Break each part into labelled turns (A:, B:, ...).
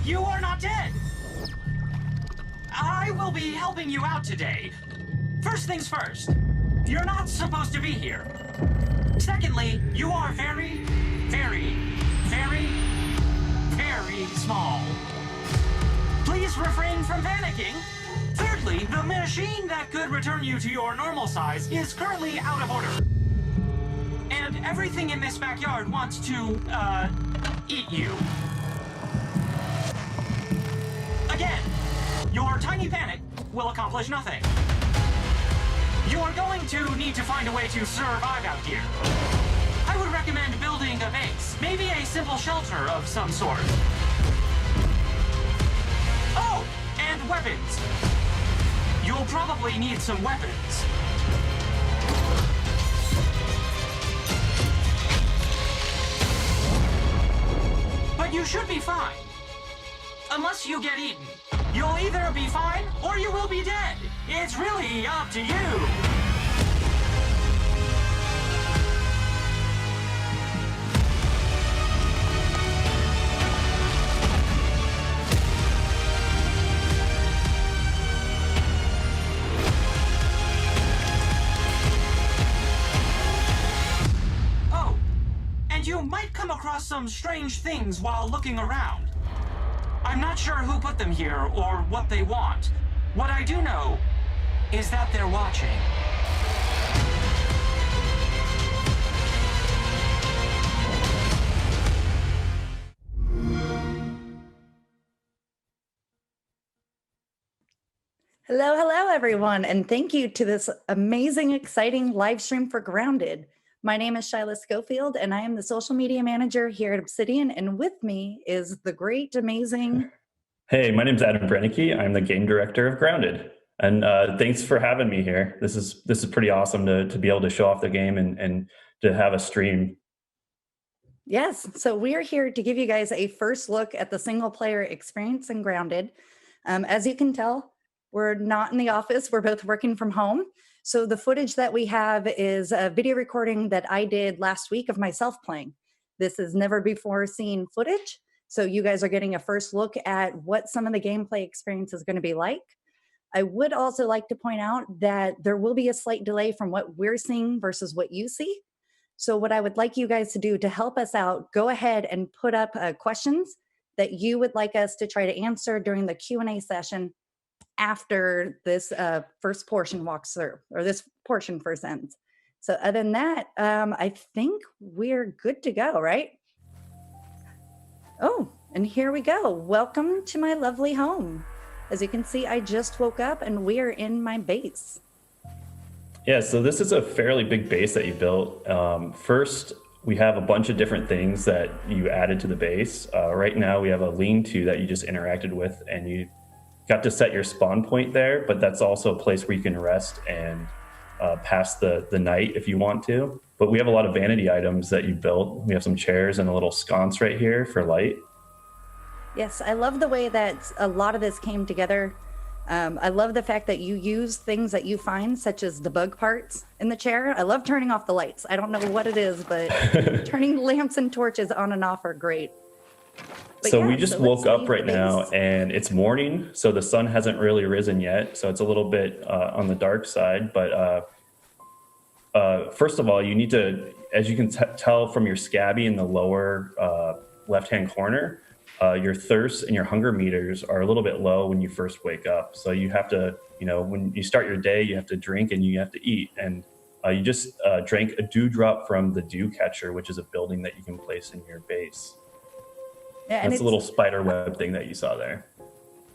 A: You are not dead! I will be helping you out today. First things first, you're not supposed to be here. Secondly, you are very, very, very, very small. Please refrain from panicking. Thirdly, the machine that could return you to your normal size is currently out of order. And everything in this backyard wants to, eat you. Again, your tiny panic will accomplish nothing. You are going to need to find a way to survive out here. I would recommend building a base, maybe a simple shelter of some sort. Oh, and weapons. You'll probably need some weapons. But you should be fine. Unless you get eaten. You'll either be fine or you will be dead. It's really up to you. Oh, and you might come across some strange things while looking around. I'm not sure who put them here or what they want. What I do know is that they're watching.
B: Hello, everyone, and thank you to this amazing, exciting live stream for Grounded. My name is Shyla Schofield, and I am the social media manager here at Obsidian, and with me is the great, amazing...
C: Hey, my name's Adam Brennicky. I'm the game director of Grounded, and thanks for having me here. This is pretty awesome to be able to show off the game and to have a stream.
B: Yes, so we're here to give you guys a first look at the single-player experience in Grounded. As you can tell, we're not in the office. We're both working from home. So the footage that we have is a video recording that I did last week of myself playing. This is never before seen footage. So you guys are getting a first look at what some of the gameplay experience is going to be like. I would also like to point out that there will be a slight delay from what we're seeing versus what you see. So what I would like you guys to do to help us out, go ahead and put up questions that you would like us to try to answer during the Q&A session after this first portion walks through, or this portion first ends. So other than that, I think we're good to go, right? Oh, and here we go. Welcome to my lovely home. As you can see, I just woke up and we are in my base.
C: Yeah, so this is a fairly big base that you built. First, we have a bunch of different things that you added to the base. Right now, we have a lean-to that you just interacted with, and you got to set your spawn point there, but that's also a place where you can rest and pass the night if you want to. But we have a lot of vanity items that you built. We have some chairs and a little sconce right here for light.
B: Yes, I love the way that a lot of this came together. I love the fact that you use things that you find, such as the bug parts in the chair. I love turning off the lights. I don't know what it is, but turning lamps and torches on and off are great. But
C: so
B: yeah,
C: we just woke up right now and it's morning, so the sun hasn't really risen yet, so it's a little bit on the dark side. But first of all, you need to, as you can tell from your scabby in the lower left-hand corner, your thirst and your hunger meters are a little bit low when you first wake up. So you have to, when you start your day, you have to drink and you have to eat. And you just drank a dewdrop from the dew catcher, which is a building that you can place in your base. Yeah, that's a little spider web thing that you saw there.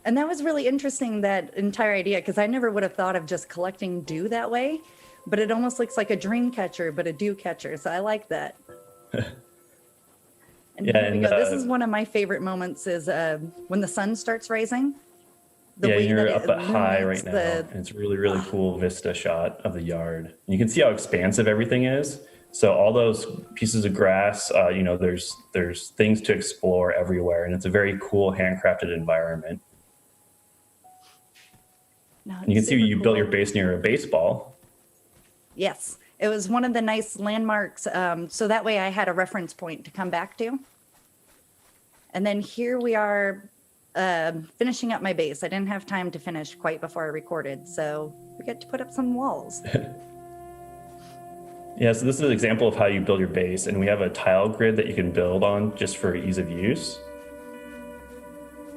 B: And that was really interesting, that entire idea, because I never would have thought of just collecting dew that way, but it almost looks like a dream catcher, but a dew catcher. So I like that. And
C: yeah,
B: here we go. This is one of my favorite moments, is when the sun starts rising.
C: Yeah, you're up at high right now, and it's really, really cool vista shot of the yard. And you can see how expansive everything is. So all those pieces of grass, there's things to explore everywhere, and it's a very cool handcrafted environment. You can see you built your base near a baseball.
B: Yes, it was one of the nice landmarks. So that way I had a reference point to come back to. And then here we are finishing up my base. I didn't have time to finish quite before I recorded, so we get to put up some walls.
C: Yeah, so this is an example of how you build your base, and we have a tile grid that you can build on just for ease of use.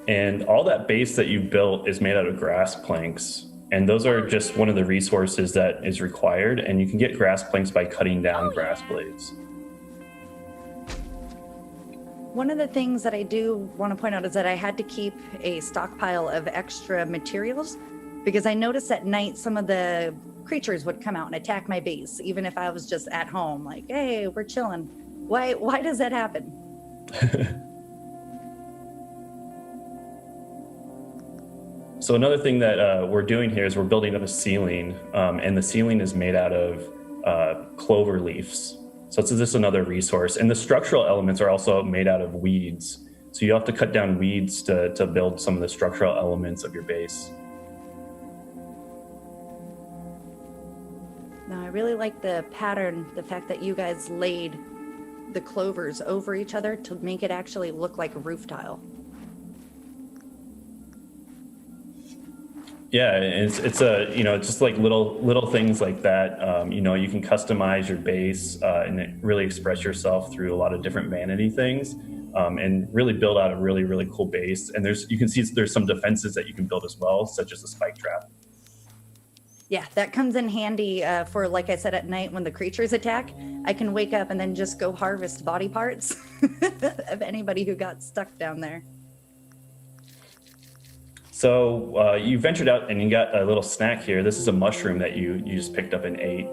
C: And all that base that you built is made out of grass planks. And those are just one of the resources that is required. And you can get grass planks by cutting down grass blades.
B: One of the things that I do want to point out is that I had to keep a stockpile of extra materials because I noticed at night some of the creatures would come out and attack my base, even if I was just at home, like, hey, we're chilling. Why does that happen?
C: So another thing that we're doing here is we're building up a ceiling, and the ceiling is made out of clover leaves. So this is just another resource. And the structural elements are also made out of weeds. So you have to cut down weeds to build some of the structural elements of your base.
B: Now, I really like the pattern, the fact that you guys laid the clovers over each other to make it actually look like a roof tile.
C: Yeah, it's just like little things like that. You can customize your base and really express yourself through a lot of different vanity things, and really build out a really, really cool base. And you can see there's some defenses that you can build as well, such as a spike trap.
B: Yeah, that comes in handy for, like I said, at night when the creatures attack. I can wake up and then just go harvest body parts of anybody who got stuck down there.
C: So you ventured out and you got a little snack here. This is a mushroom that you just picked up and ate.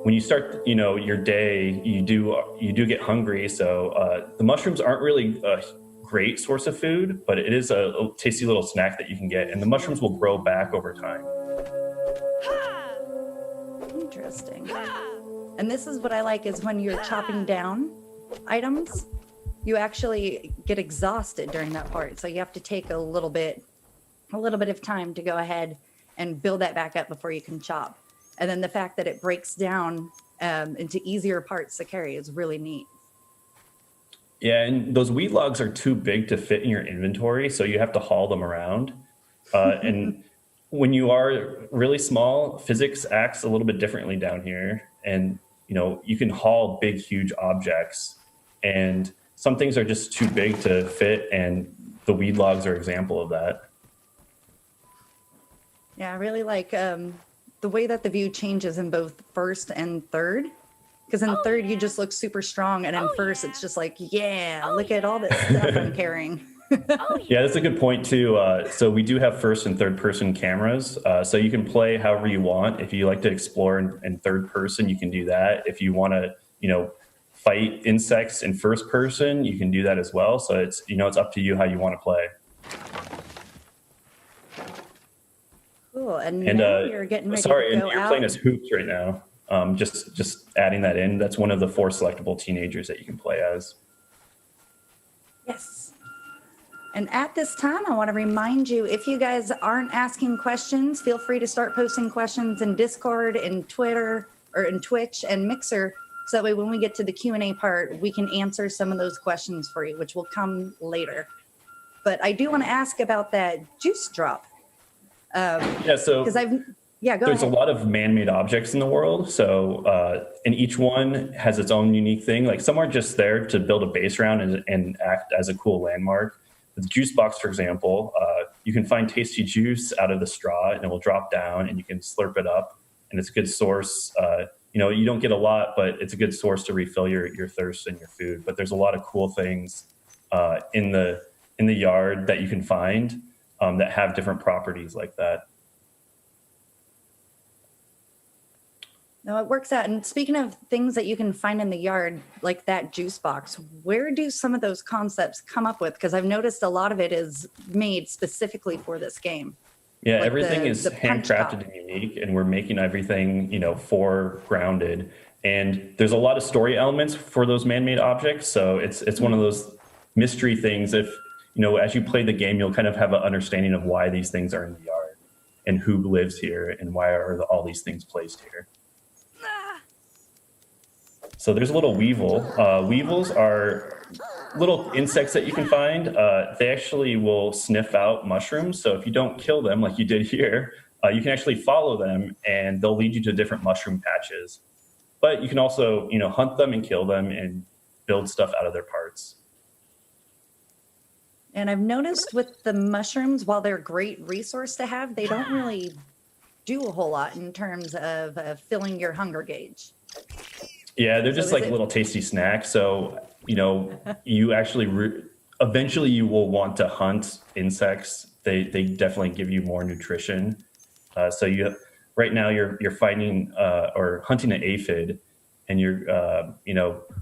C: When you start, your day, you do get hungry. So the mushrooms aren't really a great source of food, but it is a tasty little snack that you can get, and the mushrooms will grow back over time.
B: Interesting. And this is what I like is when you're chopping down items, you actually get exhausted during that part. So you have to take a little bit of time to go ahead and build that back up before you can chop. And then the fact that it breaks down into easier parts to carry is really neat.
C: Yeah, and those weed logs are too big to fit in your inventory, so you have to haul them around. And when you are really small, physics acts a little bit differently down here. And, you can haul big, huge objects. And some things are just too big to fit, and the weed logs are an example of that.
B: Yeah, I really like the way that the view changes in both first and third. Because in third, you just look super strong. And in first, it's just like, look at all this stuff I'm carrying.
C: Yeah, that's a good point, too. So we do have first and third person cameras. So you can play however you want. If you like to explore in third person, you can do that. If you want to, fight insects in first person, you can do that as well. So it's up to you how you want to play.
B: Cool. And now you're getting ready to go
C: and you're
B: out.
C: playing as Hoops right now. Just adding that in. That's one of the 4 selectable teenagers that you can play as.
B: Yes. And at this time, I want to remind you, if you guys aren't asking questions, feel free to start posting questions in Discord, in Twitter, or in Twitch and Mixer. So that way, when we get to the Q&A part, we can answer some of those questions for you, which will come later. But I do want to ask about that juice drop.
C: So
B: because
C: there's a lot of man-made objects in the world. So, and each one has its own unique thing. Like some are just there to build a base around and act as a cool landmark. The juice box, for example, you can find tasty juice out of the straw and it will drop down and you can slurp it up. And it's a good source. You don't get a lot, but it's a good source to refill your thirst and your food. But there's a lot of cool things in the yard that you can find that have different properties like that.
B: No, it works out. And speaking of things that you can find in the yard, like that juice box, where do some of those concepts come up with? Because I've noticed a lot of it is made specifically for this game.
C: Yeah,
B: Like
C: everything is
B: the punch top.
C: handcrafted and unique, and we're making everything, foregrounded. And there's a lot of story elements for those man-made objects. So it's one of those mystery things. If, as you play the game, you'll kind of have an understanding of why these things are in the yard and who lives here and why are all these things placed here. So there's a little weevil. Weevils are little insects that you can find. They actually will sniff out mushrooms. So if you don't kill them like you did here, you can actually follow them and they'll lead you to different mushroom patches. But you can also, hunt them and kill them and build stuff out of their parts.
B: And I've noticed with the mushrooms, while they're a great resource to have, they don't really do a whole lot in terms of filling your hunger gauge.
C: Yeah, they're just like a little tasty snack. So, you actually, eventually you will want to hunt insects. They definitely give you more nutrition. Right now you're finding or hunting an aphid, and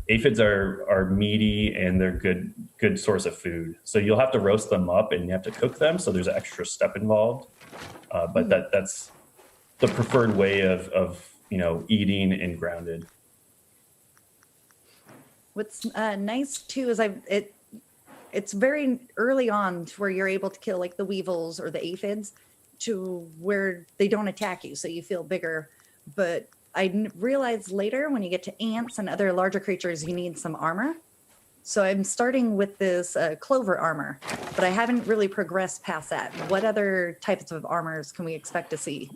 C: aphids are meaty and they're good source of food. So you'll have to roast them up and you have to cook them. So there's an extra step involved. But that's the preferred way of eating in grounded.
B: What's nice too is it's very early on to where you're able to kill like the weevils or the aphids to where they don't attack you, so you feel bigger. But I realized later when you get to ants and other larger creatures, you need some armor. So I'm starting with this clover armor, but I haven't really progressed past that. What other types of armors can we expect to see?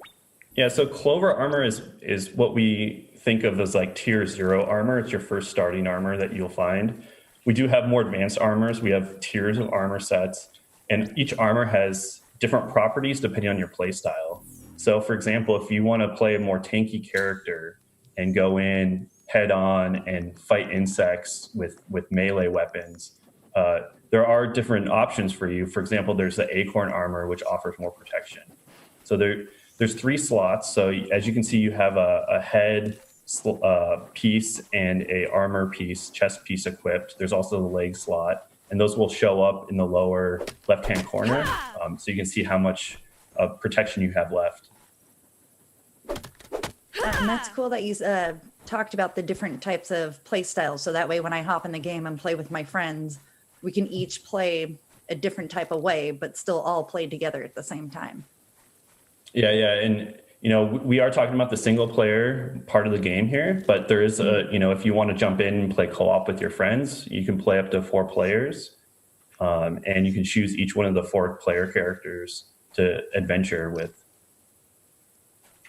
C: Yeah, so clover armor is what we think of as like tier 0 armor. It's your first starting armor that you'll find. We do have more advanced armors. We have tiers of armor sets, and each armor has different properties depending on your play style. So for example, if you want to play a more tanky character and go in head on and fight insects with melee weapons, there are different options for you. For example, there's the acorn armor, which offers more protection. So there's 3 slots. So as you can see, you have a head piece and a armor piece, chest piece equipped. There's also the leg slot, and those will show up in the lower left-hand corner. So you can see how much protection you have left.
B: And that's cool that you talked about the different types of play styles. So that way, when I hop in the game and play with my friends, we can each play a different type of way, but still all play together at the same time.
C: Yeah. And, we are talking about the single player part of the game here, but there is if you want to jump in and play co-op with your friends, you can play up to 4 players. And you can choose each one of the 4 player characters to adventure with.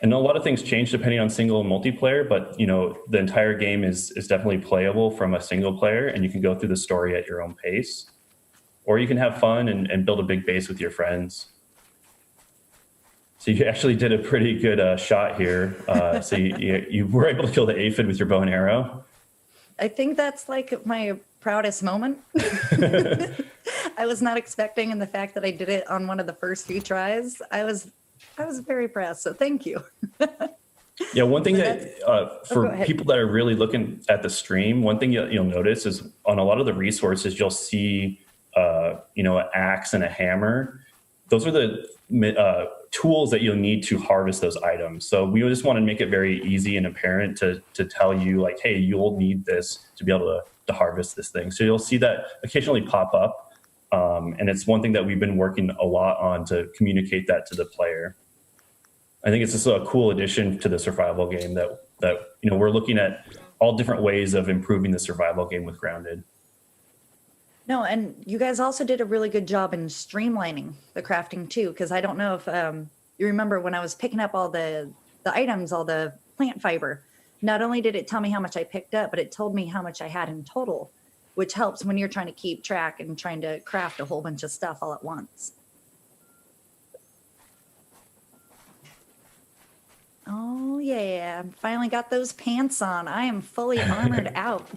C: And a lot of things change depending on single and multiplayer, but the entire game is definitely playable from a single player, and you can go through the story at your own pace. Or you can have fun and build a big base with your friends. So you actually did a pretty good shot here. So you were able to kill the aphid with your bow and arrow.
B: I think that's like my proudest moment. I was not expecting, and the fact that I did it on one of the first few tries, I was very impressed. So thank you.
C: Yeah, one thing that for people that are really looking at the stream, one thing you'll notice is on a lot of the resources, you'll see an axe and a hammer. Those are the tools that you'll need to harvest those items. So we just want to make it very easy and apparent to tell you like, hey, you'll need this to be able to harvest this thing. So you'll see that occasionally pop up. And it's one thing that we've been working a lot on to communicate that to the player. I think it's just a cool addition to the survival game that we're looking at all different ways of improving the survival game with Grounded.
B: No, and you guys also did a really good job in streamlining the crafting too, because I don't know if you remember when I was picking up all the items, all the plant fiber, not only did it tell me how much I picked up, but it told me how much I had in total, which helps when you're trying to keep track and trying to craft a whole bunch of stuff all at once. Oh yeah, finally got those pants on. I am fully armored out.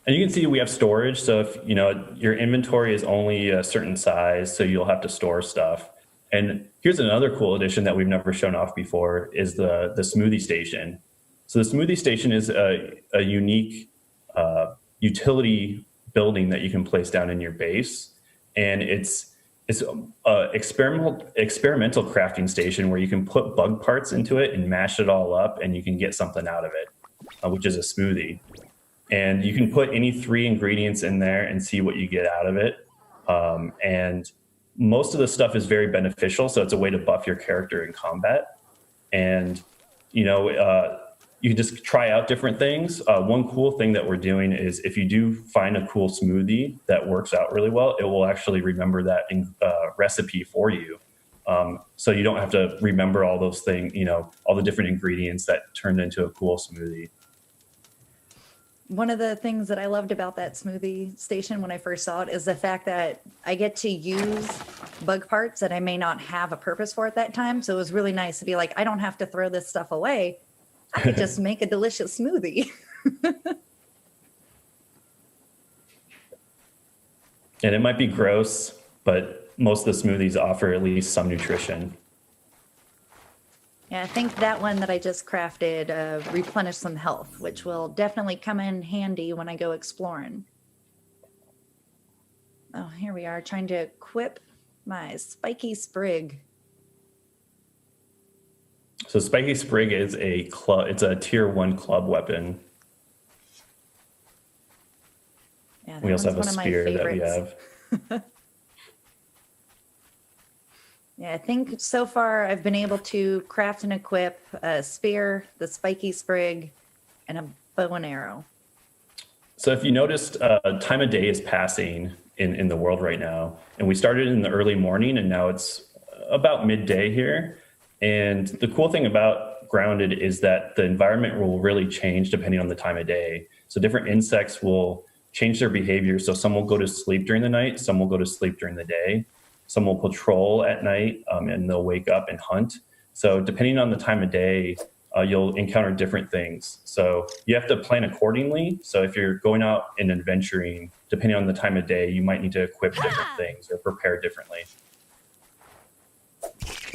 C: And you can see we have storage. So if your inventory is only a certain size, so you'll have to store stuff. And here's another cool addition that we've never shown off before is the smoothie station. So the smoothie station is a unique utility building that you can place down in your base, and it's a experimental crafting station where you can put bug parts into it and mash it all up, and you can get something out of it, which is a smoothie. And you can put any 3 ingredients in there and see what you get out of it. And most of the stuff is very beneficial, so it's a way to buff your character in combat. And you just try out different things. One cool thing that we're doing is if you do find a cool smoothie that works out really well, it will actually remember that recipe for you. So you don't have to remember all those things, all the different ingredients that turned into a cool smoothie.
B: One of the things that I loved about that smoothie station when I first saw it is the fact that I get to use bug parts that I may not have a purpose for at that time. So it was really nice to be like, I don't have to throw this stuff away. I could just make a delicious smoothie.
C: And it might be gross, but most of the smoothies offer at least some nutrition.
B: Yeah, I think that one that I just crafted replenished some health, which will definitely come in handy when I go exploring. Oh, here we are trying to equip my spiky sprig.
C: So Spiky Sprig is it's a tier 1 club weapon.
B: Yeah,
C: We also have a
B: one's one of my
C: spear that we
B: favorites.
C: have.
B: Yeah, I think so far I've been able to craft and equip a spear, the spiky sprig, and a bow and arrow.
C: So if you noticed, time of day is passing in the world right now. And we started in the early morning, and now it's about midday here. And the cool thing about Grounded is that the environment will really change depending on the time of day. So different insects will change their behavior. So some will go to sleep during the night, some will go to sleep during the day. Some will patrol at night, and they'll wake up and hunt. So depending on the time of day, you'll encounter different things. So you have to plan accordingly. So if you're going out and adventuring, depending on the time of day, you might need to equip different things or prepare differently.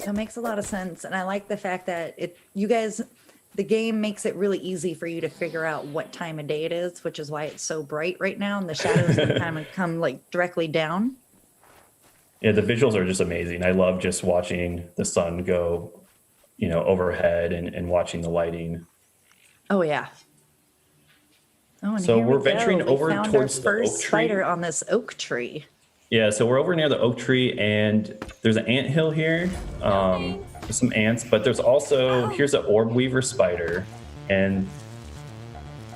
B: That makes a lot of sense. And I like the fact that the game makes it really easy for you to figure out what time of day it is, which is why it's so bright right now. And the shadows kind of come like directly down.
C: Yeah, the visuals are just amazing. I love just watching the sun go, overhead and watching the lighting.
B: Oh, yeah. Oh, and
C: So
B: here we
C: we're venturing
B: go. We
C: over
B: found
C: towards
B: our
C: the
B: first
C: oak tree.
B: spider on this oak tree.
C: Yeah, so we're over near the oak tree, and there's an ant hill here. There's some ants, but there's also, here's an orb weaver spider, and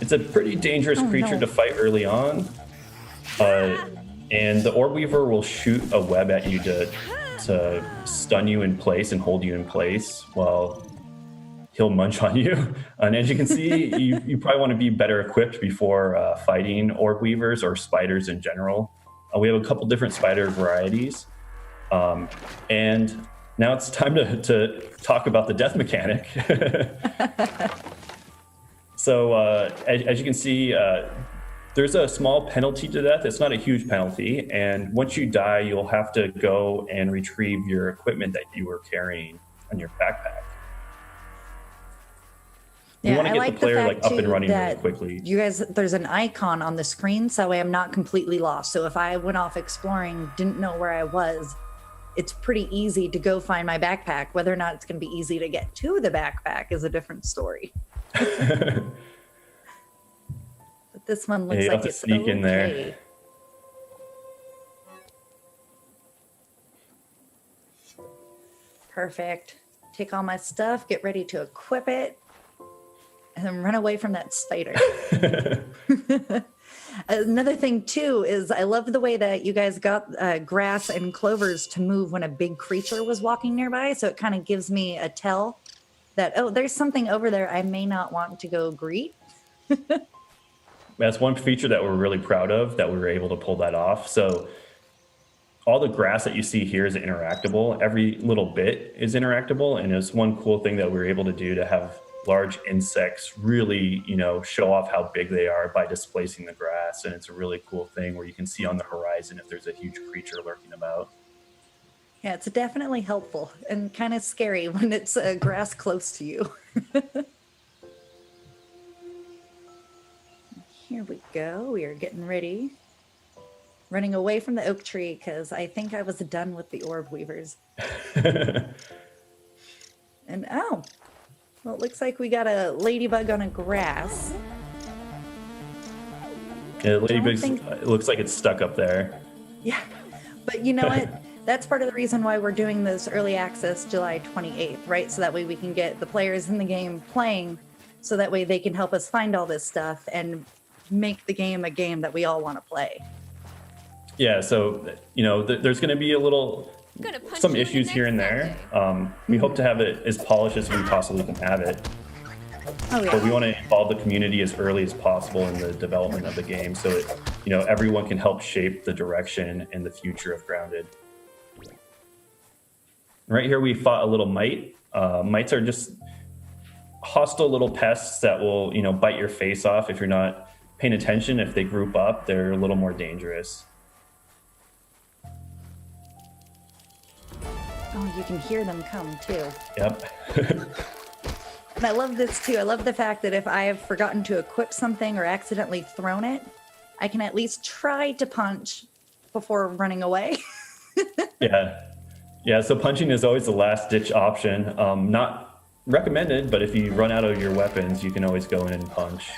C: it's a pretty dangerous creature
B: no.
C: to fight early on. And the orb weaver will shoot a web at you to stun you in place and hold you in place while he'll munch on you. And as you can see, you probably want to be better equipped before fighting orb weavers or spiders in general. We have a couple different spider varieties. And now it's time to talk about the death mechanic. So as you can see, there's a small penalty to death. It's not a huge penalty. And once you die, you'll have to go and retrieve your equipment that you were carrying on your backpack. You want to get the player up and running really quickly.
B: You guys, there's an icon on the screen, so I am not completely lost. So if I went off exploring, didn't know where I was, it's pretty easy to go find my backpack. Whether or not it's going to be easy to get to the backpack is a different story. But this one looks like it's
C: sneak
B: okay.
C: in there.
B: Perfect. Take all my stuff, get ready to equip it, and then run away from that spider. Another thing too is I love the way that you guys got grass and clovers to move when a big creature was walking nearby. So it kind of gives me a tell that, oh, there's something over there I may not want to go greet.
C: That's one feature that we're really proud of, that we were able to pull that off. So all the grass that you see here is interactable. Every little bit is interactable. And it's one cool thing that we were able to do to have large insects really, show off how big they are by displacing the grass. And it's a really cool thing where you can see on the horizon if there's a huge creature lurking about.
B: Yeah, it's definitely helpful and kind of scary when it's grass close to you. Here we go. We are getting ready. Running away from the oak tree because I think I was done with the orb weavers. And well, it looks like we got a ladybug on a grass.
C: Yeah, it looks like it's stuck up there.
B: Yeah, but you know what? That's part of the reason why we're doing this early access July 28th, right? So that way we can get the players in the game playing so that way they can help us find all this stuff and make the game a game that we all want to play.
C: Yeah, so there's going to be some issues here and there. We hope to have it as polished as we possibly can have it.
B: Oh
C: But we
B: yeah.
C: want to involve the community as early as possible in the development of the game, so that everyone can help shape the direction and the future of Grounded. Right here, we fought a little mite. Mites are just hostile little pests that will bite your face off if you're not paying attention. If they group up, they're a little more dangerous.
B: Oh, you can hear them come too.
C: Yep.
B: And I love this too. I love the fact that if I have forgotten to equip something or accidentally thrown it, I can at least try to punch before running away.
C: Yeah, so punching is always the last ditch option. Not recommended, but if you run out of your weapons, you can always go in and punch.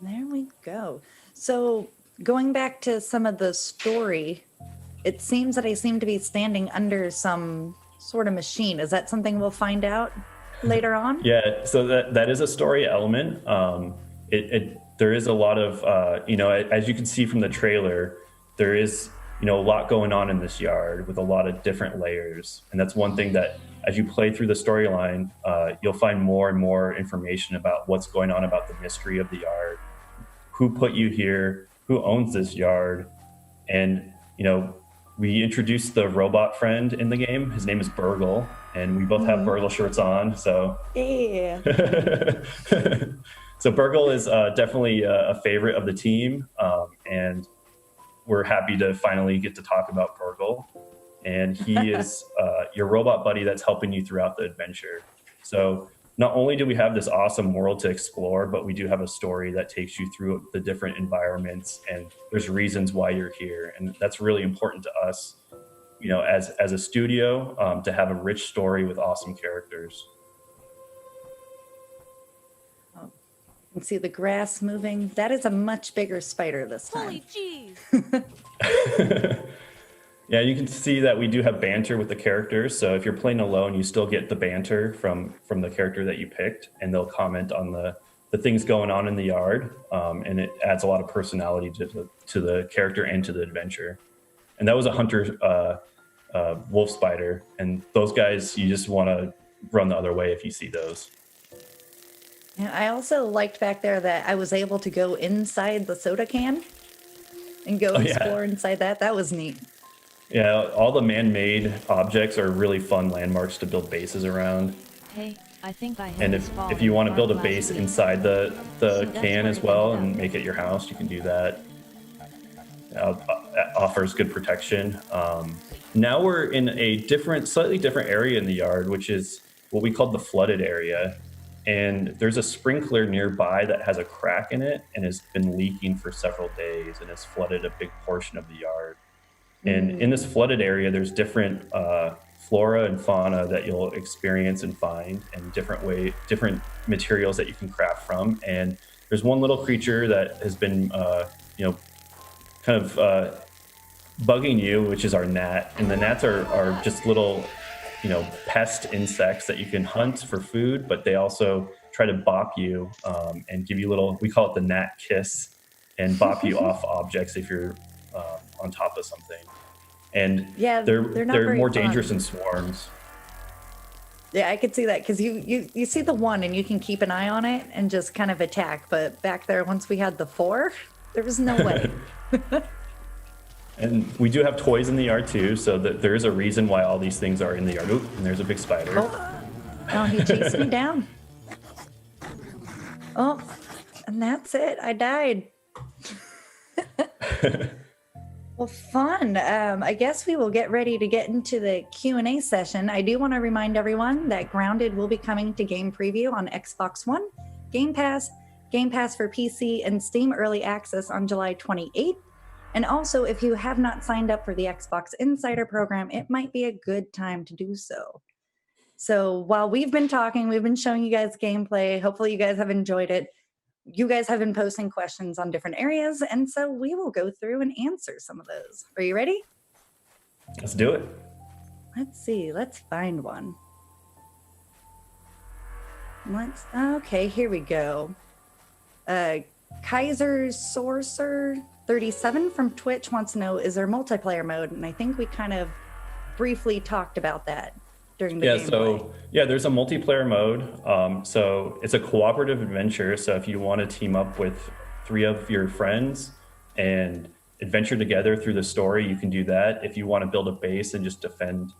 B: There we go. So going back to some of the story, it seems that I seem to be standing under some sort of machine. Is that something we'll find out later on?
C: Yeah, so that is a story element. There is a lot of as you can see from the trailer, there is a lot going on in this yard with a lot of different layers, and that's one thing that as you play through the storyline, you'll find more and more information about what's going on, about the mystery of the yard, who put you here, who owns this yard, and we introduced the robot friend in the game. His name is Burgle, and we both have Burgle shirts on. So
B: Yeah.
C: so Burgle is definitely a favorite of the team, and we're happy to finally get to talk about Burgle. And he is your robot buddy that's helping you throughout the adventure. So not only do we have this awesome world to explore, but we do have a story that takes you through the different environments, and there's reasons why you're here. And that's really important to us, as a studio, to have a rich story with awesome characters.
B: You can see the grass moving. That is a much bigger spider this time.
D: Holy jeez.
C: Yeah, you can see that we do have banter with the characters. So if you're playing alone, you still get the banter from the character that you picked, and they'll comment on the things going on in the yard, and it adds a lot of personality to the character and to the adventure. And that was a hunter wolf spider, and those guys, you just want to run the other way if you see those.
B: And I also liked back there that I was able to go inside the soda can and go
C: yeah.
B: explore inside that. That was neat.
C: Yeah, all the man-made objects are really fun landmarks to build bases around.
D: Hey, I think I
C: And if you want to build a base inside the
D: that's
C: can
D: what
C: as
D: it
C: well
D: is
C: and
D: about.
C: make it your house, you can do that. That offers good protection. Now we're in a slightly different area in the yard, which is what we call the flooded area. And there's a sprinkler nearby that has a crack in it and has been leaking for several days and has flooded a big portion of the yard. And in this flooded area, there's different flora and fauna that you'll experience and find, and different materials that you can craft from. And there's one little creature that has been, kind of bugging you, which is our gnat. And the gnats are just little, pest insects that you can hunt for food, but they also try to bop you and give you we call it the gnat kiss, and bop you off objects if you're on top of something. And
B: Yeah,
C: they're
B: not very
C: more
B: fun.
C: dangerous in swarms.
B: Yeah, I could see that because you see the one and you can keep an eye on it and just kind of attack. But back there, once we had the 4, there was no way.
C: And we do have toys in the yard too, so that there is a reason why all these things are in the yard. Oop, and there's a big spider.
B: Oh, he chased me down. Oh, and that's it. I died. Well, fun. I guess we will get ready to get into the Q&A session. I do want to remind everyone that Grounded will be coming to Game Preview on Xbox One, Game Pass for PC, and Steam Early Access on July 28th. And also, if you have not signed up for the Xbox Insider program, it might be a good time to do so. So while we've been talking, we've been showing you guys gameplay. Hopefully you guys have enjoyed it. You guys have been posting questions on different areas, and so we will go through and answer some of those. Are you ready?
C: Let's do it.
B: Let's see. Let's find one. Okay, here we go. Kaiser Sorcerer 37 from Twitch wants to know, is there multiplayer mode? And I think we kind of briefly talked about that during the gameplay.
C: So there's a multiplayer mode. So it's a cooperative adventure. So if you want to team up with 3 of your friends and adventure together through the story, you can do that. If you want to build a base and just defend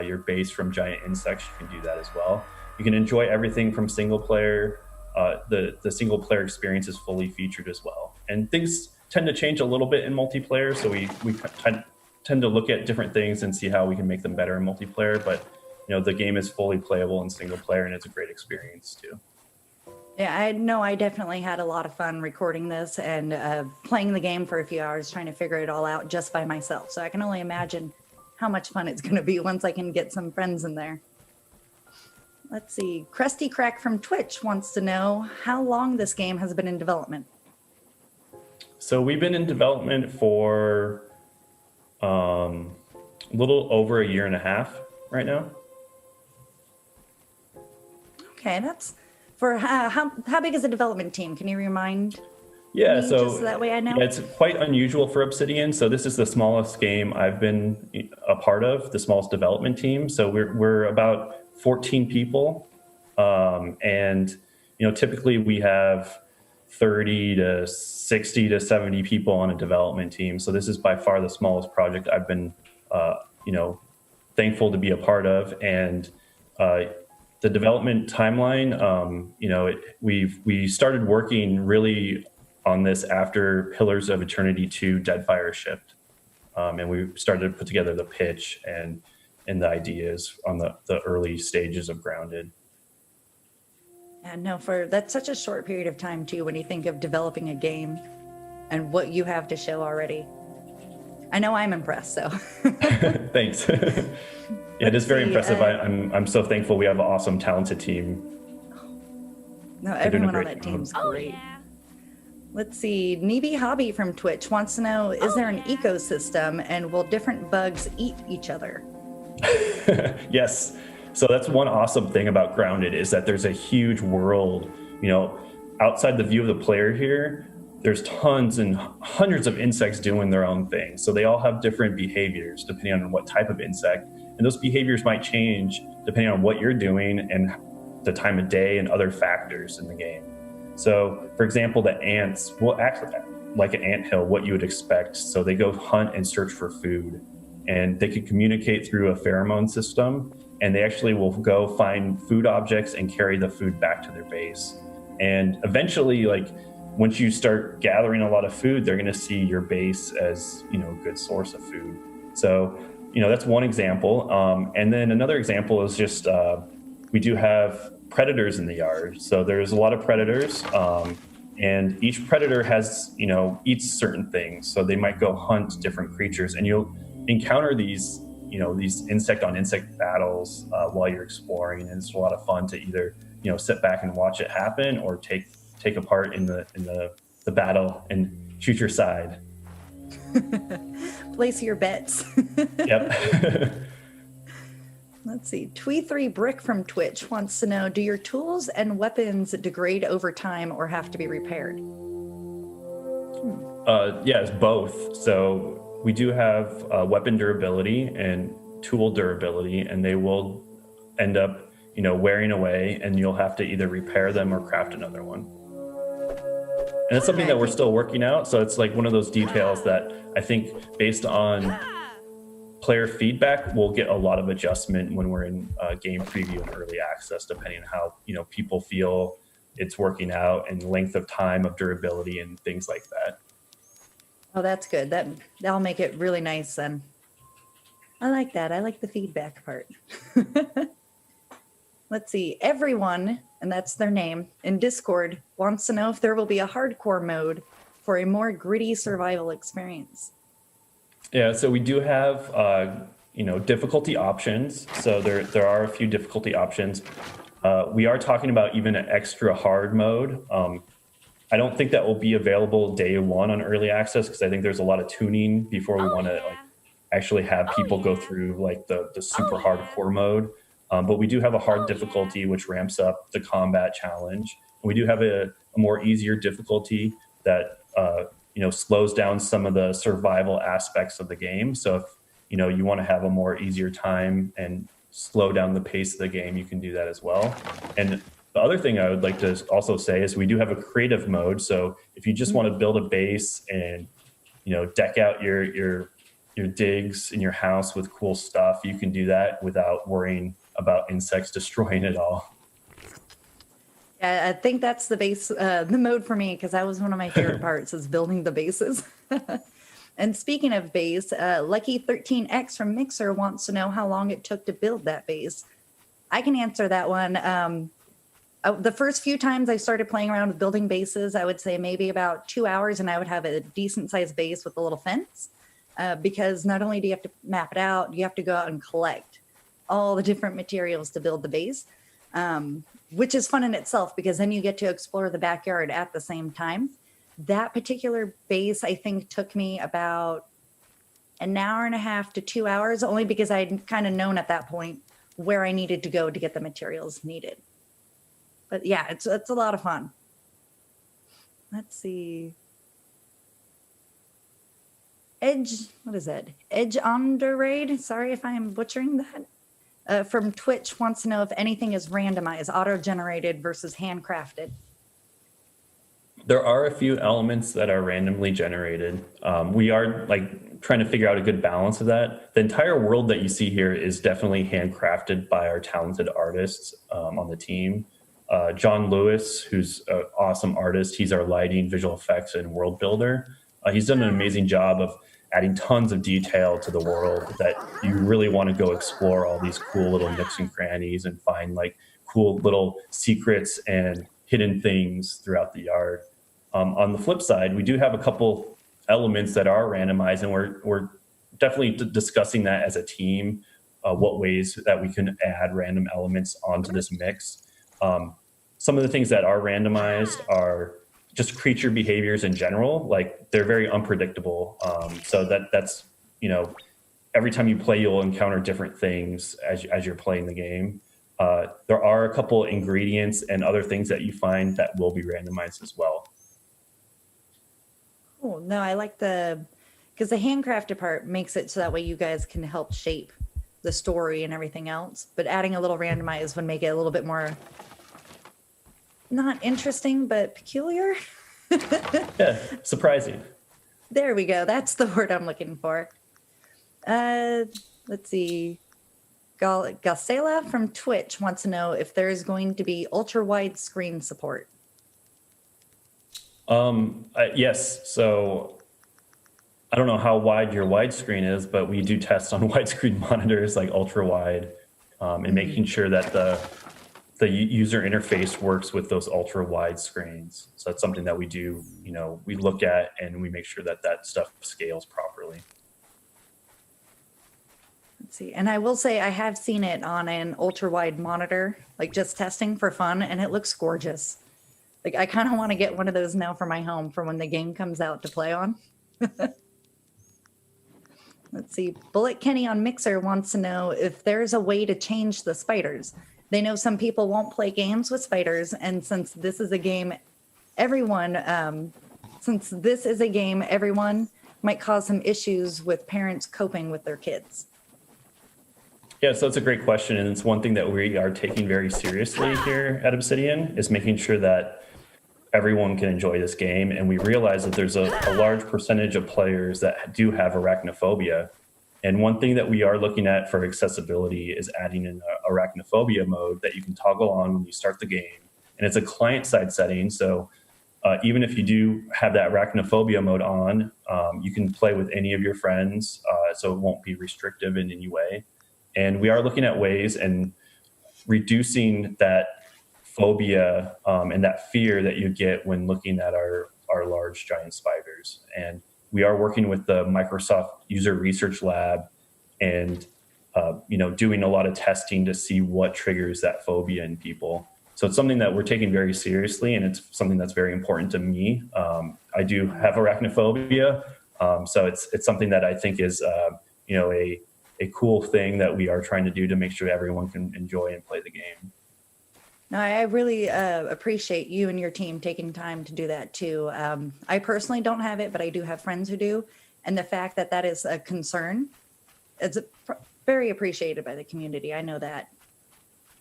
C: your base from giant insects, you can do that as well. You can enjoy everything from single player. The single player experience is fully featured as well. And things tend to change a little bit in multiplayer. So we tend to look at different things and see how we can make them better in multiplayer. But the game is fully playable in single player, and it's a great experience too.
B: Yeah, I definitely had a lot of fun recording this and playing the game for a few hours, trying to figure it all out just by myself. So I can only imagine how much fun it's going to be once I can get some friends in there. Let's see. Krusty Crack from Twitch wants to know how long this game has been in development.
C: So we've been in development for a little over 1.5 years right now.
B: Okay, that's for how big is the development team? Can you remind me,
C: so
B: just so that way I know?
C: It's quite unusual for Obsidian. So this is the smallest game I've been a part of, the smallest development team. So we're about 14 people, and typically we have 30 to 60 to 70 people on a development team. So this is by far the smallest project I've been thankful to be a part of. And the development timeline, we started working really on this after Pillars of Eternity 2 Deadfire shipped, and we started to put together the pitch and the ideas on the early stages of Grounded.
B: Yeah, no, that's such a short period of time too, when you think of developing a game and what you have to show already. I know I'm impressed, so.
C: Thanks. Yeah, it is very impressive. I'm so thankful we have an awesome, talented team.
B: No, everyone on that team's great. Yeah. Let's see. Neeby Hobby from Twitch wants to know, is there an ecosystem and will different bugs eat each other?
C: Yes. So that's one awesome thing about Grounded is that there's a huge world, outside the view of the player here. There's tons and hundreds of insects doing their own thing. So they all have different behaviors depending on what type of insect. And those behaviors might change depending on what you're doing and the time of day and other factors in the game. So, for example, the ants will act like an anthill, what you would expect. So they go hunt and search for food. And they can communicate through a pheromone system. And they actually will go find food objects and carry the food back to their base. And eventually, once you start gathering a lot of food, they're going to see your base as, a good source of food. So, that's one example. And then another example is just we do have predators in the yard. So there's a lot of predators, and each predator has, eats certain things. So they might go hunt different creatures, and you'll encounter these, these insect on insect battles while you're exploring. And it's a lot of fun to either, sit back and watch it happen or take a part in the battle and choose your side.
B: Place your bets.
C: Yep.
B: Let's see. Twee3 Brick from Twitch wants to know, do your tools and weapons degrade over time or have to be repaired?
C: It's both. So we do have weapon durability and tool durability, and they will end up, wearing away, and you'll have to either repair them or craft another one. And it's something that we're still working out. So it's like one of those details that I think based on player feedback, we'll get a lot of adjustment when we're in game preview and early access, depending on how, people feel it's working out and length of time of durability and things like that.
B: Oh, that's good. That'll make it really nice then. I like that. I like the feedback part. Let's see. Everyone, and that's their name, in Discord wants to know if there will be a hardcore mode for a more gritty survival experience.
C: Yeah, so we do have, difficulty options. So there are a few difficulty options. We are talking about even an extra hard mode. I don't think that will be available day one on early access because I think there's a lot of tuning before we want to actually have people go through like the super hardcore mode. But we do have a hard difficulty, which ramps up the combat challenge. We do have a more easier difficulty that slows down some of the survival aspects of the game. So if you want to have a more easier time and slow down the pace of the game, you can do that as well. And the other thing I would like to also say is we do have a creative mode. So if you just want to build a base and deck out your digs in your house with cool stuff, you can do that without worrying about insects destroying it all.
B: Yeah, I think that's the base, the mode for me, because that was one of my favorite parts, is building the bases. And speaking of base, Lucky13X from Mixer wants to know how long it took to build that base. I can answer that one. The first few times I started playing around with building bases, I would say maybe about 2 hours, and I would have a decent sized base with a little fence. Because not only do you have to map it out, you have to go out and collect all the different materials to build the base, which is fun in itself, because then you get to explore the backyard at the same time. That particular base, I think, took me about an hour and a half to 2 hours, only because I'd kind of known at that point where I needed to go to get the materials needed. But yeah, it's a lot of fun. Let's see. What is that? Edge Underraid. Sorry if I'm butchering that. From Twitch wants to know if anything is randomized, auto-generated versus handcrafted.
C: There are a few elements that are randomly generated. We are trying to figure out a good balance of that. The entire world that you see here is definitely handcrafted by our talented artists on the team. John Lewis, who's an awesome artist, he's our lighting, visual effects, and world builder. He's done an amazing job of adding tons of detail to the world that you really want to go explore all these cool little nooks and crannies and find cool little secrets and hidden things throughout the yard. On the flip side, we do have a couple elements that are randomized, and we're definitely discussing that as a team, what ways that we can add random elements onto this mix. Some of the things that are randomized are just creature behaviors in general. They're very unpredictable. So that's, every time you play, you'll encounter different things as you're playing the game. There are a couple ingredients and other things that you find that will be randomized as well.
B: Cool. No, I like because the handcrafted part makes it so that way you guys can help shape the story and everything else. But adding a little randomized would make it a little bit more, not interesting, but peculiar.
C: Yeah, surprising.
B: There we go. That's the word I'm looking for. Let's see. Gasela from Twitch wants to know if there's going to be ultra-wide screen support.
C: Yes. So I don't know how wide your widescreen is, but we do test on widescreen monitors like ultra wide, and making sure that the user interface works with those ultra wide screens. So that's something that we do, we look at and we make sure that stuff scales properly.
B: Let's see. And I will say I have seen it on an ultra wide monitor, just testing for fun, and it looks gorgeous. I kind of want to get one of those now for my home for when the game comes out to play on. Let's see. Bullet Kenny on Mixer wants to know if there's a way to change the spiders. They know some people won't play games with spiders, and since this is a game, everyone might cause some issues with parents coping with their kids.
C: Yeah, so that's a great question, and it's one thing that we are taking very seriously here at Obsidian, is making sure that everyone can enjoy this game. And we realize that there's a large percentage of players that do have arachnophobia. And one thing that we are looking at for accessibility is adding an arachnophobia mode that you can toggle on when you start the game. And it's a client-side setting, so even if you do have that arachnophobia mode on, you can play with any of your friends, so it won't be restrictive in any way. And we are looking at ways and reducing that phobia and that fear that you get when looking at our large giant spiders. And we are working with the Microsoft User Research Lab and doing a lot of testing to see what triggers that phobia in people. So it's something that we're taking very seriously, and it's something that's very important to me. I do have arachnophobia, so it's something that I think is a cool thing that we are trying to do to make sure everyone can enjoy and play the game.
B: No, I really appreciate you and your team taking time to do that too. I personally don't have it, but I do have friends who do. And the fact that that is a concern, it's very appreciated by the community. I know that.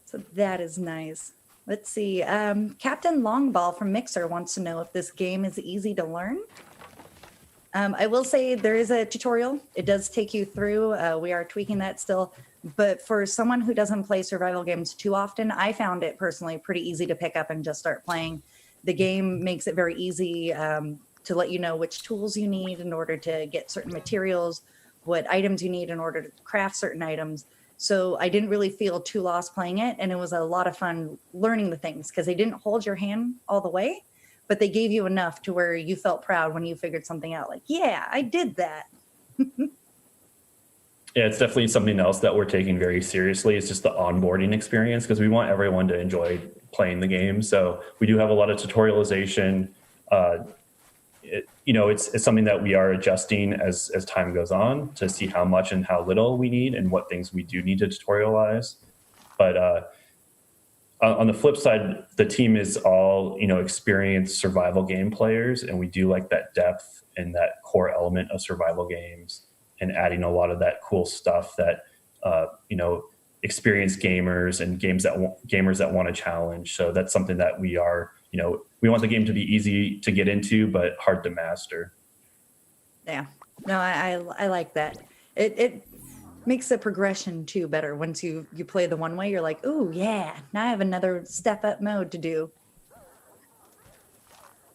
B: So that is nice. Let's see. Captain Longball from Mixer wants to know if this game is easy to learn. I will say there is a tutorial. It does take you through. We are tweaking that still. But for someone who doesn't play survival games too often, I found it personally pretty easy to pick up and just start playing. The game makes it very easy to let you know which tools you need in order to get certain materials, what items you need in order to craft certain items. So I didn't really feel too lost playing it. And it was a lot of fun learning the things because they didn't hold your hand all the way, but they gave you enough to where you felt proud when you figured something out. Like, yeah, I did that.
C: Yeah, it's definitely something else that we're taking very seriously. It's just the onboarding experience because we want everyone to enjoy playing the game. So we do have a lot of tutorialization. It's something that we are adjusting as time goes on to see how much and how little we need and what things we do need to tutorialize. But on the flip side, the team is all, experienced survival game players, and we do like that depth and that core element of survival games and adding a lot of that cool stuff that, experienced gamers and gamers that want to challenge. So that's something that we are, we want the game to be easy to get into, but hard to master.
B: Yeah, no, I like that. It makes the progression too better. Once you play the one way, you're like, oh yeah, now I have another step up mode to do.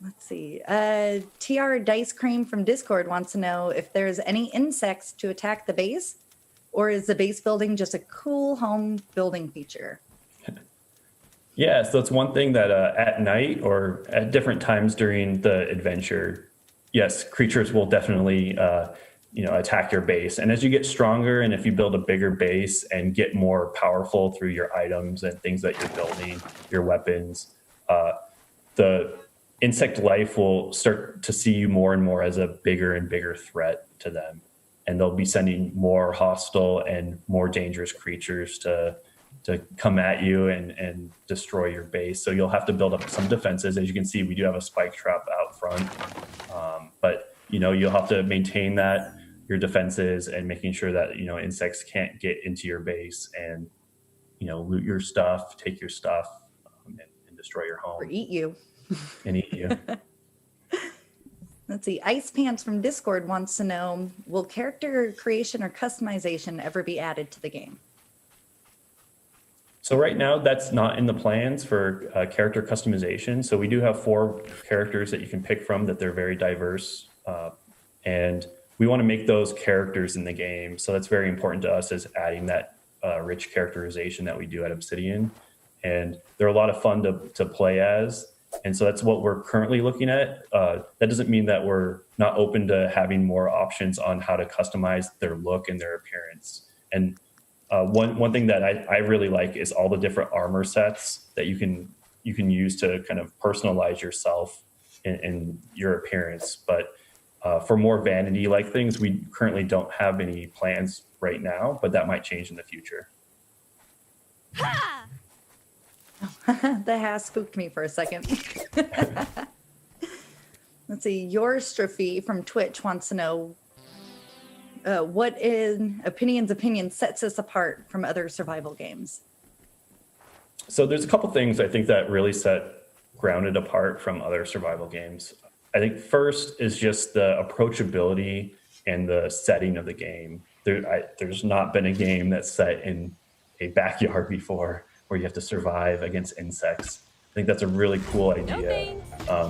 B: Let's see. TR Dice Cream from Discord wants to know if there's any insects to attack the base, or is the base building just a cool home building feature?
C: Yeah, so it's one thing that at night or at different times during the adventure, yes, creatures will definitely attack your base. And as you get stronger and if you build a bigger base and get more powerful through your items and things that you're building, your weapons, the insect life will start to see you more and more as a bigger and bigger threat to them. And they'll be sending more hostile and more dangerous creatures to come at you and destroy your base. So you'll have to build up some defenses. As you can see, we do have a spike trap out front. But you'll have to maintain that, your defenses, and making sure that, insects can't get into your base and, loot your stuff, take your stuff, and destroy your home.
B: Or eat you.
C: And eat you.
B: Let's see. Ice Pants from Discord wants to know, will character creation or customization ever be added to the game?
C: So right now, that's not in the plans for character customization. So we do have 4 characters that you can pick from that they're very diverse. And we want to make those characters in the game. So that's very important to us, is adding that rich characterization that we do at Obsidian. And they're a lot of fun to play as. And so that's what we're currently looking at. That doesn't mean that we're not open to having more options on how to customize their look and their appearance. And one thing that I really like is all the different armor sets that you can use to kind of personalize yourself and your appearance. But for more vanity-like things, we currently don't have any plans right now, but that might change in the future.
B: Ha! The has spooked me for a second. Let's see. Your Strophy from Twitch wants to know what in opinion sets us apart from other survival games.
C: So there's a couple things I think that really set Grounded apart from other survival games. I think first is just the approachability and the setting of the game. There's not been a game that's set in a backyard before, where you have to survive against insects. I think that's a really cool idea.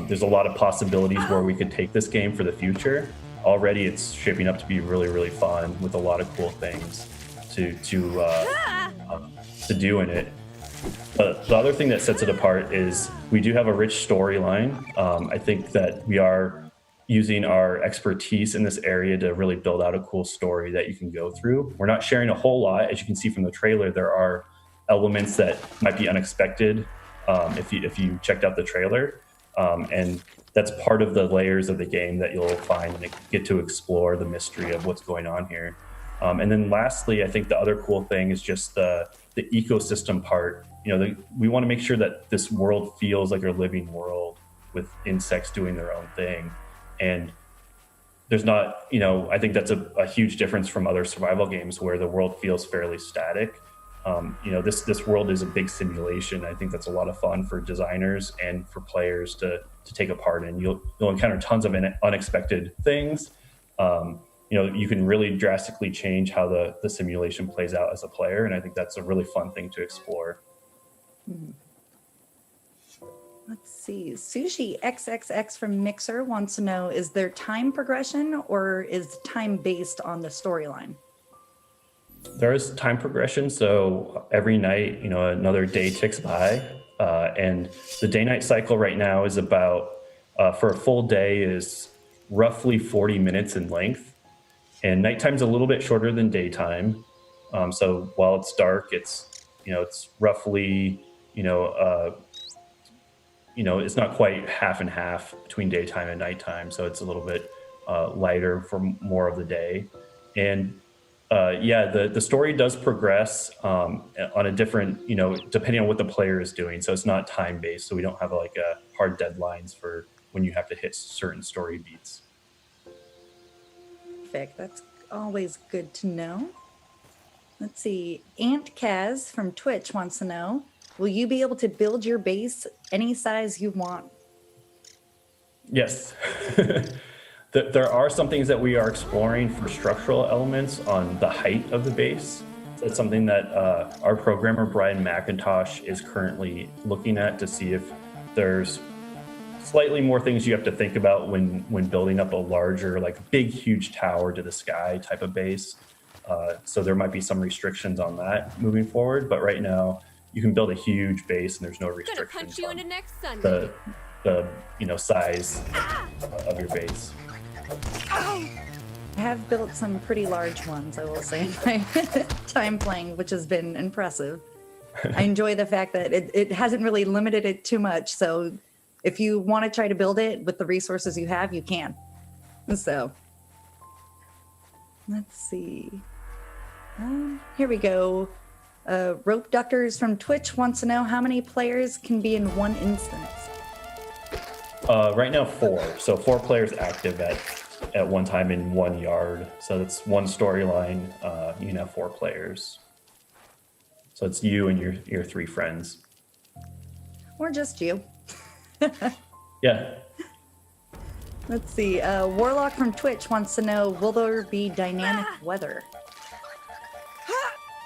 C: There's a lot of possibilities where we could take this game for the future. Already it's shaping up to be really, really fun with a lot of cool things to do in it. But the other thing that sets it apart is we do have a rich storyline. I think that we are using our expertise in this area to really build out a cool story that you can go through. We're not sharing a whole lot. As you can see from the trailer, there are elements that might be unexpected if you checked out the trailer. And that's part of the layers of the game that you'll find and get to explore the mystery of what's going on here. And then lastly, I think the other cool thing is just the ecosystem part. We want to make sure that this world feels like a living world with insects doing their own thing. And there's not, I think that's a huge difference from other survival games where the world feels fairly static. This world is a big simulation. I think that's a lot of fun for designers and for players to take a part in. You'll encounter tons of unexpected things. You can really drastically change how the simulation plays out as a player, and I think that's a really fun thing to explore.
B: Let's see. Sushi XXX from Mixer wants to know, is there time progression or is time based on the storyline?
C: There is time progression. So every night, another day ticks by. And the day-night cycle right now is about, for a full day, is roughly 40 minutes in length. And nighttime's a little bit shorter than daytime. So while it's dark, it's roughly, it's not quite half and half between daytime and nighttime. So it's a little bit lighter for more of the day. And the story does progress on a different, depending on what the player is doing. So it's not time based. So we don't have hard deadlines for when you have to hit certain story beats.
B: Perfect. That's always good to know. Let's see. Ant Kaz from Twitch wants to know, will you be able to build your base any size you want?
C: Yes. There are some things that we are exploring for structural elements on the height of the base. That's something that our programmer, Brian McIntosh, is currently looking at to see if there's slightly more things you have to think about when building up a larger, big, huge tower to the sky type of base. So there might be some restrictions on that moving forward. But right now, you can build a huge base and there's no restrictions
D: Gonna punch you into next
C: on
D: Sunday.
C: the size of your base.
B: I have built some pretty large ones, I will say, in my time playing, which has been impressive. I enjoy the fact that it hasn't really limited it too much. So if you want to try to build it with the resources you have, you can. So let's see. Here we go. Rope Duckers from Twitch wants to know how many players can be in one instance.
C: Right now, 4. So 4 players active at one time in one yard. So that's one storyline. You can have 4 players. So it's you and your 3 friends.
B: Or just you.
C: Yeah.
B: Let's see. Warlock from Twitch wants to know, will there be dynamic weather?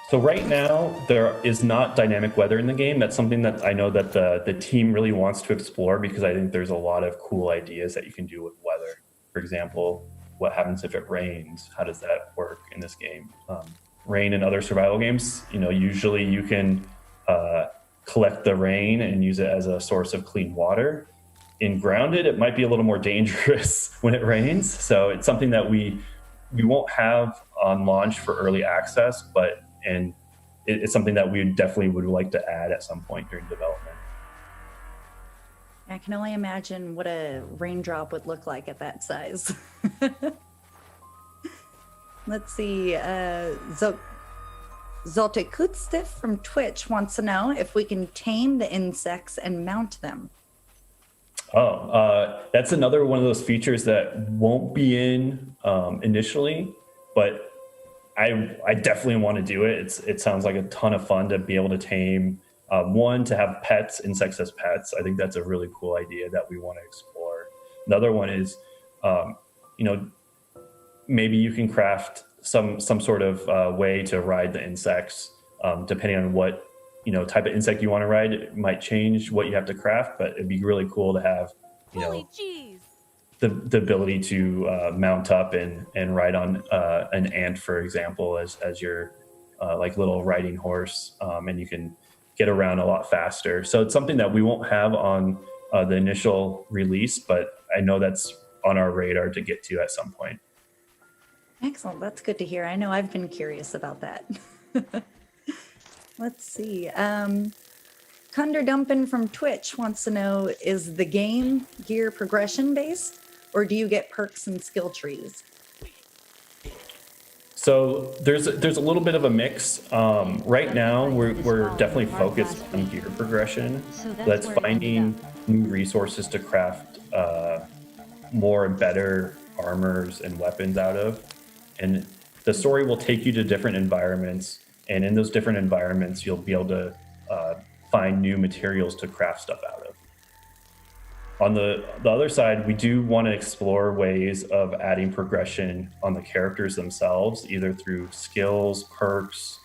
C: So right now, there is not dynamic weather in the game. That's something that I know that the team really wants to explore because I think there's a lot of cool ideas that you can do with weather. For example, what happens if it rains? How does that work in this game? Rain in other survival games, usually you can collect the rain and use it as a source of clean water. In Grounded, it might be a little more dangerous when it rains. So it's something that we won't have on launch for early access, and it's something that we definitely would like to add at some point during development.
B: I can only imagine what a raindrop would look like at that size. Let's see. Zoltekutstif from Twitch wants to know if we can tame the insects and mount them.
C: That's another one of those features that won't be in initially, but I definitely want to do it. It sounds like a ton of fun to be able to tame. One, to have pets, insects as pets. I think that's a really cool idea that we want to explore. Another one is, maybe you can craft some sort of way to ride the insects, depending on what type of insect you want to ride. It might change what you have to craft, but it'd be really cool to have
D: Holy jeez.
C: the ability to mount up and ride on an ant, for example, as your little riding horse, and you can get around a lot faster. So it's something that we won't have on the initial release, but I know that's on our radar to get to at some point.
B: Excellent. That's good to hear. I know I've been curious about that. Let's see. Kunder Dumpin from Twitch wants to know, is the game gear progression based, or do you get perks and skill trees?
C: So there's a little bit of a mix. Right now, we're definitely focused on gear progression. That's finding new resources to craft more and better armors and weapons out of. And the story will take you to different environments, and in those different environments, you'll be able to find new materials to craft stuff out of. On the other side, we do want to explore ways of adding progression on the characters themselves, either through skills, perks,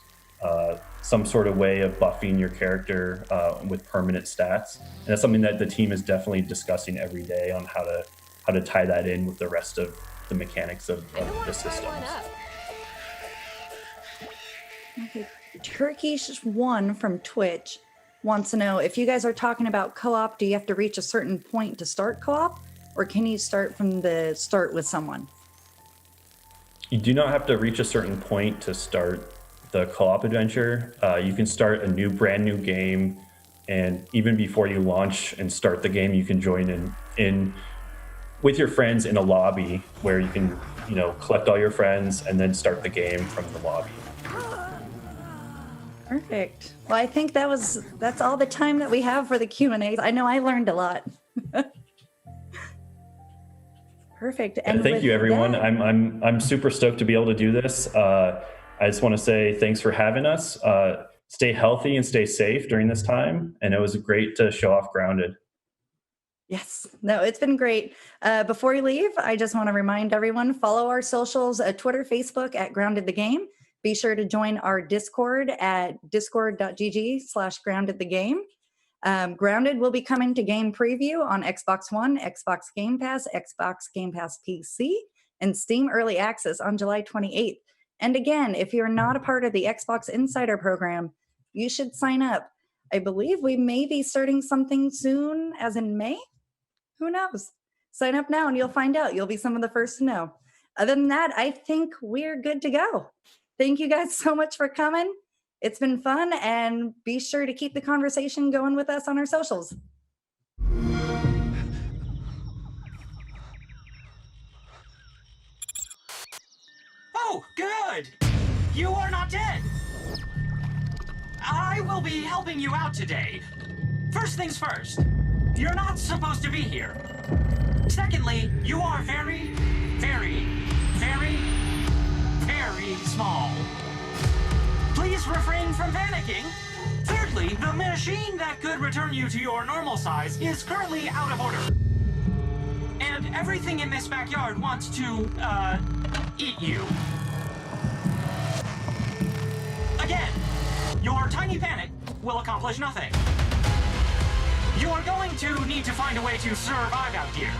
C: some sort of way of buffing your character with permanent stats. And that's something that the team is definitely discussing every day on how to tie that in with the rest of the mechanics of the systems.
B: Okay. Turkish1 from Twitch wants to know if you guys are talking about co-op, do you have to reach a certain point to start co-op, or can you start from the start with someone?
C: You do not have to reach a certain point to start the co-op adventure. You can start a brand new game, and even before you launch and start the game, you can join in with your friends in a lobby where you can, collect all your friends and then start the game from the lobby.
B: Perfect. Well, I think that's all the time that we have for the Q&A. I know I learned a lot. Perfect. And
C: thank you, everyone.
B: that-
C: I'm super stoked to be able to do this. I just want to say thanks for having us. Stay healthy and stay safe during this time. And it was great to show off Grounded.
B: Yes. No, it's been great. Before you leave, I just want to remind everyone, follow our socials, Twitter, Facebook at Grounded the Game. Be sure to join our Discord at discord.gg/groundedthegame. Grounded will be coming to game preview on Xbox One, Xbox Game Pass, Xbox Game Pass PC, and Steam Early Access on July 28th. And again, if you're not a part of the Xbox Insider program, you should sign up. I believe we may be starting something soon, as in May. Who knows? Sign up now and you'll find out. You'll be some of the first to know. Other than that, I think we're good to go. Thank you guys so much for coming. It's been fun, and be sure to keep the conversation going with us on our socials.
A: Oh, good! You are not dead! I will be helping you out today. First things first, you're not supposed to be here. Secondly, you are very, very, very, very small. Please refrain from panicking. Thirdly, the machine that could return you to your normal size is currently out of order. And everything in this backyard wants to, eat you. Again, your tiny panic will accomplish nothing. You are going to need to find a way to survive out here.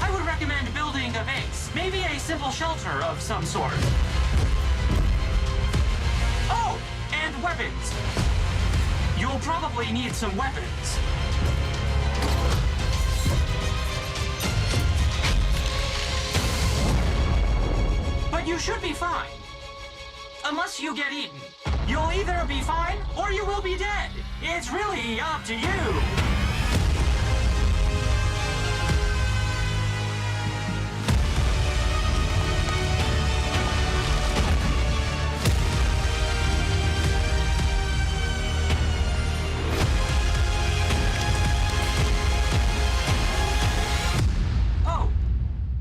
A: I would recommend building a base, maybe a simple shelter of some sort. Oh, and weapons. You'll probably need some weapons. But you should be fine. Unless you get eaten. You'll either be fine or you will be dead. It's really up to you. Oh,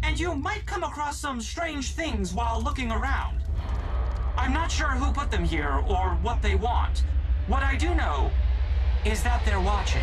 A: and you might come across some strange things while looking around. I'm not sure who put them here or what they want. What I do know is that they're watching.